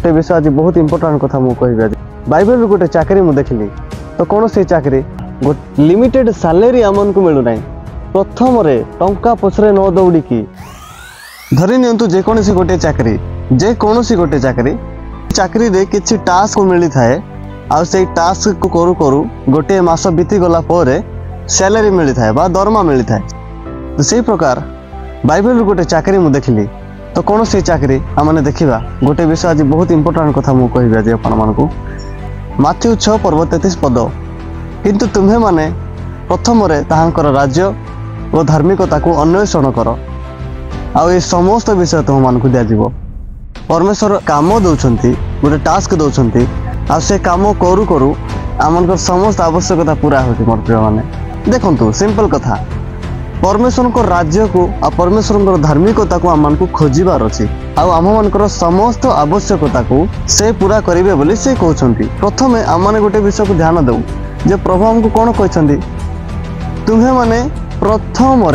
गोटे विषय आज बहुत इंपोर्टाट कथा मुझे कह बाइबल गोटे चाकरी मुझे देखली तो कौन से चाकरी लिमिटेड सैलरी आमन को मिलूना प्रथम टंका पछरे न दौड़ी धरी नियंतु जेकोसी गोटे चाकरी जेकोसी गोटे चाकरी रे किछि टास्क मिली थाए आ से टास्क को करू करू गोटे मास बीती गला पर सैलरी मिली थाए बा दरमा मिली थाए तो से प्रकार बाइबल गोटे चाकरी मुझे देखली तो कौन से चाकरी आमने देखा गोटे विषय आज बहुत इंपोर्टाट कथा मुझे कह आज आपको माथ्यू 6 पर्व 33 पद किंतु तुम्हें माने प्रथम ताहांकर राज्य और धार्मिकता को अन्वेषण कर आ समस्त विषय तुम मानक दिज्व परमेश्वर काम दौरान गोटे टास्क दौरान आ से काम करू करू आम समस्त आवश्यकता पूरा हो मोर प्रिय मैंने देखु सिंपल कथा परमेश्वर को राज्य को आ परमेश्वर धार्मिकता को आम को खोजार अच्छी आम मान समस्त आवश्यकता को से पूरा करेंगे बोली से कहते प्रथम आम मैंने गोटे विषय को ध्यान दऊ जे प्रभु आमको कौन कहते तुम्हें माने प्रथम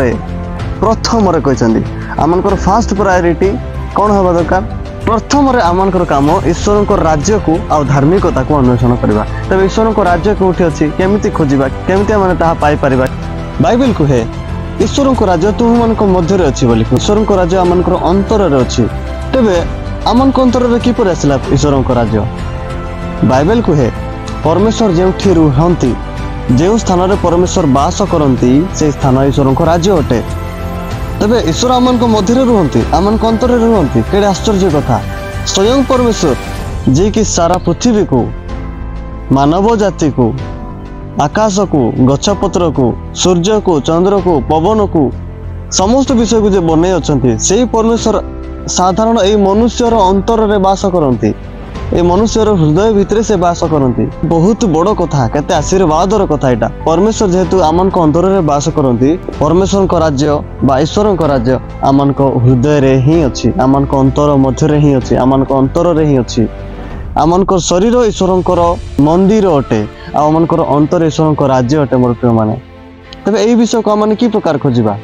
कहते आमर फास्ट प्रायोरिटी कौन हवा दरकार प्रथम आमर काम ईश्वर को राज्य को आ धार्मिकता को अन्वेषण करवा तब ईश्वर को राज्य कौटी अच्छी केमिति खोजा केमिति आम पाइपर बाइबल कहे ईश्वर को राज्य तुम मान मध्य अच्छी बोली ईश्वर को राज्य आम अंतर अच्छी तेरे आम अंतर किपर आसला ईश्वर को राज्य बाइबल कहे परमेश्वर जो रुहती जो स्थान परमेश्वर बास करती से स्थान ईश्वर को राज्य अटे तेरे ईश्वर आम मध्य रुहती आम अंतर रुहती केड़े आश्चर्य कथा स्वयं परमेश्वर जी कि सारा पृथ्वी को मानव जाति को आकाश को गछपत्र को सूर्य को चंद्र को पवन को समस्त विषय को जो बने अच्छा से परमेश्वर साधारण ये मनुष्यर अंतर रे बास करती ए मनुष्यर हृदय भितर से बास करती बहुत बड़ कथा केते आशीर्वादर कथा यहाँ परमेश्वर जेहेतु आम अंतर रे बास करती परमेश्वर को राज्य बा ईश्वर को राज्य आम हृदय रे ही अच्छी आम अंतर मध्य ही अच्छी आम अंतर रे ही अच्छी आम शरीर ईश्वर मंदिर अटे आम अंतर ईश्वर को राज्य अटे मोर प्रिय माने तेरे यही विषय को आम कि प्रकार खोजा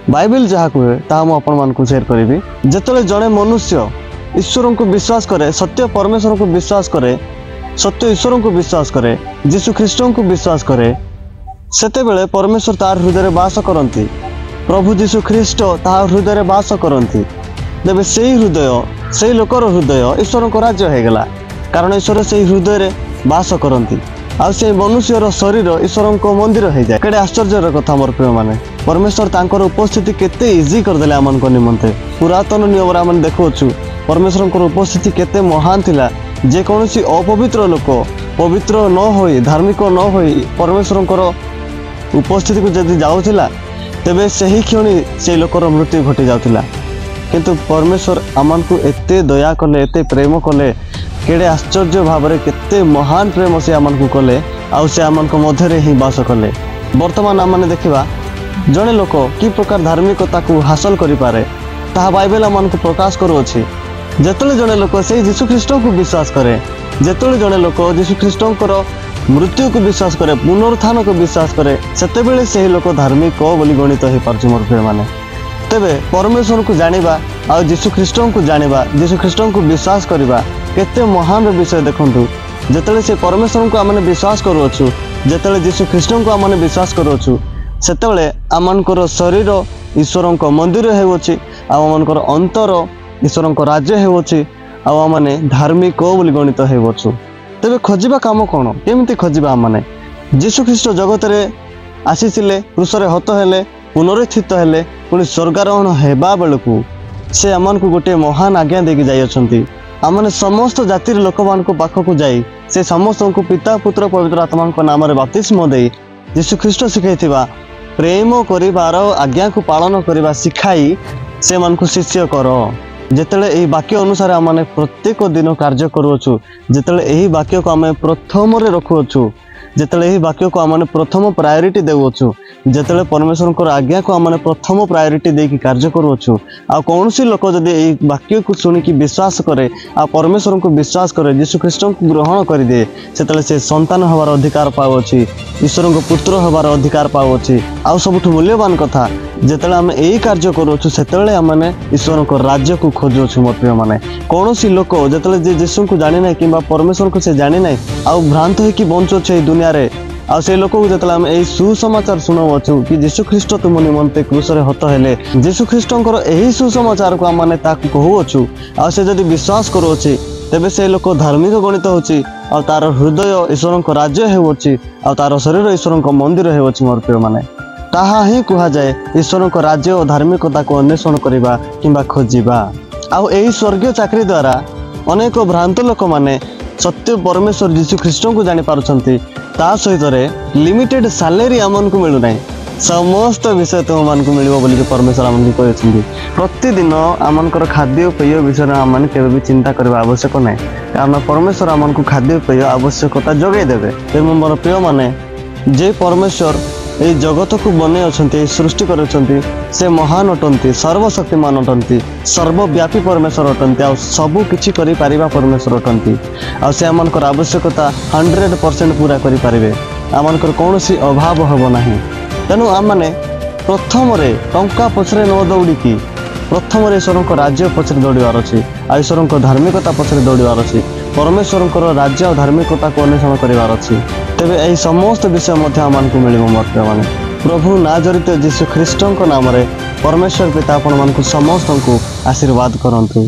बाइबल जहाँ कहे ताहा आपको शेयर करी जिते जड़े मनुष्य ईश्वर को विश्वास करे सत्य परमेश्वर को विश्वास करे सत्य ईश्वर को विश्वास करे यीशु ख्रीष्ट को विश्वास करे सेते बेले परमेश्वर तार हृदय बास करती प्रभु यीशु ख्रीष्ट तार हृदय बास करती तेरे से हृदय से लोकर हृदय ईश्वर को राज्य हो गला कारण ईश्वर से हृदय बास करती आ से मनुष्यर शरीर ईश्वर को मंदिर हो जाए केड़े आश्चर्य कथा मोर प्रिय माने परमेश्वर तांकर उपस्थिति केते इजी करदेले आम निमंते पुरातन नियम आम देखु परमेश्वर उपस्थिति केते महान थिला जे कौनसी अपवित्र लोक पवित्र न होई धार्मिक न होई परमेश्वर उपस्थिति को जदि जाउथिला तेबे सही क्षणी से लोकर मृत्यु घटी जाउथिला किंतु परमेश्वर आमको एते दया कले एते प्रेम कले केड़े आश्चर्य भाव में केते महान प्रेम से आमको कले आउ से आमको मध्य ही बास कले वर्तमान आम देखा जड़े लोक कि प्रकार धार्मिकता को हासिल करें ताहा बाइबल आमको प्रकाश करुच्छी जिते जड़े लोक से यीशु ख्रीष्ट को विश्वास करे जिते जड़े लोक यीशु ख्रीष्ट मृत्यु को विश्वास करे पुनरुत्थान को विश्वास करे सेतेबेले से लोक धार्मिक बोली गणित हो पार्छ मोर प्रिय माने तेबे परमेश्वर को जानिबा आ यीशु ख्रीष्ट को जानिबा यीशु ख्रीष्ट को विश्वास करबा केते महान विषय देखंतु जेतेले से परमेश्वर को आमने विश्वास करूछु जेतेले यीशु ख्रीष्ट को आमने विश्वास करूछु सेतेबेले आमनकर शरीर ईश्वर को मंदिर हेउछि आमनकर अंतर ईश्वर को राज्य हेउछि आमने धार्मिक बोली गणित हेउछु तेबे खोजिबा काम कोन केमिति खोजिबा आमने यीशु ख्रीष्ट जगत रे आसीसिले क्रूसरे हत हेले पुनरुत्थित हेले पुणी स्वर्गारोहण हेबा बेलू से आमको गोटे महान आज्ञा देकी जाइछंती आमने समस्त जातिर लोक मान पाखक जाई से समस्त को पिता पुत्र पवित्र आत्मा नाम रे बपतिस्म दे यीशु ख्रीष्ट शिखाइथिबा प्रेम करिवार आज्ञा को पालन करबा सिखाई से मान को शिष्य करो जेतेले एही वाक्य अनुसार आमने प्रत्येक दिन कार्य करूछु जेतेले एही वाक्य को आमे प्रथम रे रखुछु जेतेले एही वाक्य को आमने प्रथम प्रायोरिटी देउछु जेतेले परमेश्वर को आज्ञा को आमने प्रथम प्रायोरिटी देकी कार्य करूछु आ कोनोसी लोक जदि एही वाक्य को सुनी कि विश्वास करे आ परमेश्वर को विश्वास करे यीशु ख्रीष्ट को ग्रहण कर दे सेतेले से संतान होबार अधिकार पाउछि ईश्वर को पुत्र होबार अधिकार पाउछि आ सबुठ मूल्यवान कथा ଯେତେବେଳେ ଆମେ ଏଇ କାର୍ଯ୍ୟ କରୁଛୁ ସେତେବେଳେ ଆମେ ଈଶ୍ୱରଙ୍କ ରାଜ୍ୟକୁ ଖୋଜୁଛୁ ମୋର ପ୍ରିୟମାନେ। କୌଣସି ଲୋକ ଯେତେବେଳେ ଯେ ଯୀଶୁଙ୍କୁ ଜାଣିନାହିଁ କିମ୍ବା ପରମେଶ୍ୱରଙ୍କୁ ସେ ଜାଣିନାହିଁ ଆଉ ଭ୍ରାନ୍ତ ହେଇକି ବଞ୍ଚୁଅଛୁ ଏଇ ଦୁନିଆରେ, ଆଉ ସେ ଲୋକକୁ ଯେତେବେଳେ ଆମେ ଏଇ ସୁସମାଚାର ଶୁଣାଉଛୁ କି ଯୀଶୁ ଖ୍ରୀଷ୍ଟ ତୁମ ନିମନ୍ତେ କ୍ରୁଶରେ ହତ ହେଲେ, ଯୀଶୁ ଖ୍ରୀଷ୍ଟଙ୍କର ଏହି ସୁସମାଚାରକୁ ଆମେ ତାକୁ କହୁଅଛୁ, ଆଉ ସେ ଯଦି ବିଶ୍ୱାସ କରୁଅଛି ତେବେ ସେ ଲୋକ ଧାର୍ମିକ ଗଣିତ ହେଉଛି, ଆଉ ତାର ହୃଦୟ ଈଶ୍ୱରଙ୍କ ରାଜ୍ୟ ହେଉଅଛି, ଆଉ ତାର ଶରୀର ଈଶ୍ୱରଙ୍କ ମନ୍ଦିର ହେଉଅଛି ମୋର ପ୍ରିୟମାନେ। ତାହା ହିଁ କୁହାଯାଏ ଈଶ୍ୱରଙ୍କ ରାଜ୍ୟ ଓ ଧାର୍ମିକତାକୁ ଅନ୍ୱେଷଣ କରିବା କିମ୍ବା ଖୋଜିବା। ଆଉ ଏହି ସ୍ୱର୍ଗୀୟ ଚାକିରି ଦ୍ୱାରା ଅନେକ ଭ୍ରାନ୍ତ ଲୋକମାନେ ସତ୍ୟ ପରମେଶ୍ୱର ଯୀଶୁ ଖ୍ରୀଷ୍ଟଙ୍କୁ ଜାଣିପାରୁଛନ୍ତି। ତା ସହିତରେ ଲିମିଟେଡ୍ ସାଲେରୀ ଆମମାନଙ୍କୁ ମିଳୁନାହିଁ, ସମସ୍ତ ବିଷୟ ତୁମମାନଙ୍କୁ ମିଳିବ ବୋଲିକି ପରମେଶ୍ୱର ଆମକୁ କହିଛନ୍ତି। ପ୍ରତିଦିନ ଆମଙ୍କର ଖାଦ୍ୟ ପେୟ ବିଷୟରେ ଆମମାନେ କେବେ ବି ଚିନ୍ତା କରିବା ଆବଶ୍ୟକ ନାହିଁ, କାରଣ ପରମେଶ୍ୱର ଆମକୁ ଖାଦ୍ୟ ପେୟ ଆବଶ୍ୟକତା ଯୋଗାଇ ଦେବେ। ତେଣୁ ମୋର ପ୍ରିୟମାନେ, ଯେ ପରମେଶ୍ୱର এই জগতକୁ ବନେଇ ଅଛନ୍ତି, ସୃଷ୍ଟି କରିଛନ୍ତି, ସେ ମହାନ ଅଟନ୍ତି, ସର୍ବଶକ୍ତିମାନ ଅଟନ୍ତି, ସର୍ବବ୍ୟାପୀ ପରମେଶ୍ୱର ଅଟନ୍ତି, ଆଉ ସବୁ କିଛି କରିପାରିବା ପରମେଶ୍ୱର ଅଟନ୍ତି। ଆଉ ସେ ଆମଙ୍କର ଆବଶ୍ୟକତା 100% ପୁରା କରିପାରିବେ, ଆମଙ୍କର କୌଣସି ଅଭାବ ହେବ ନାହିଁ। ତେଣୁ ଆମମାନେ ପ୍ରଥମରେ ଟଙ୍କା ପଛରେ ନ ଦୌଡ଼ିକି ପ୍ରଥମରେ ଈଶ୍ୱରଙ୍କ ରାଜ୍ୟ ପଛରେ ଦୌଡ଼ିବାର ଅଛି, ଆଉ ଈଶ୍ୱରଙ୍କ ଧାର୍ମିକତା ପଛରେ ଦୌଡ଼ିବାର ଅଛି, ପରମେଶ୍ୱରଙ୍କର ରାଜ୍ୟ ଆଉ ଧାର୍ମିକତାକୁ ଅନ୍ୱେଷଣ କରିବାର ଅଛି। ତେବେ ଏହି ସମସ୍ତ ବିଷୟ ମଧ୍ୟ ଆମମାନଙ୍କୁ ମିଳିବ ମୋର ପ୍ରିୟମାନେ। ପ୍ରଭୁ ନାଜରିତ ଯୀଶୁ ଖ୍ରୀଷ୍ଟଙ୍କ ନାମରେ ପରମେଶ୍ୱର ପିତା ଆପଣମାନଙ୍କୁ ସମସ୍ତଙ୍କୁ ଆଶୀର୍ବାଦ କରନ୍ତୁ।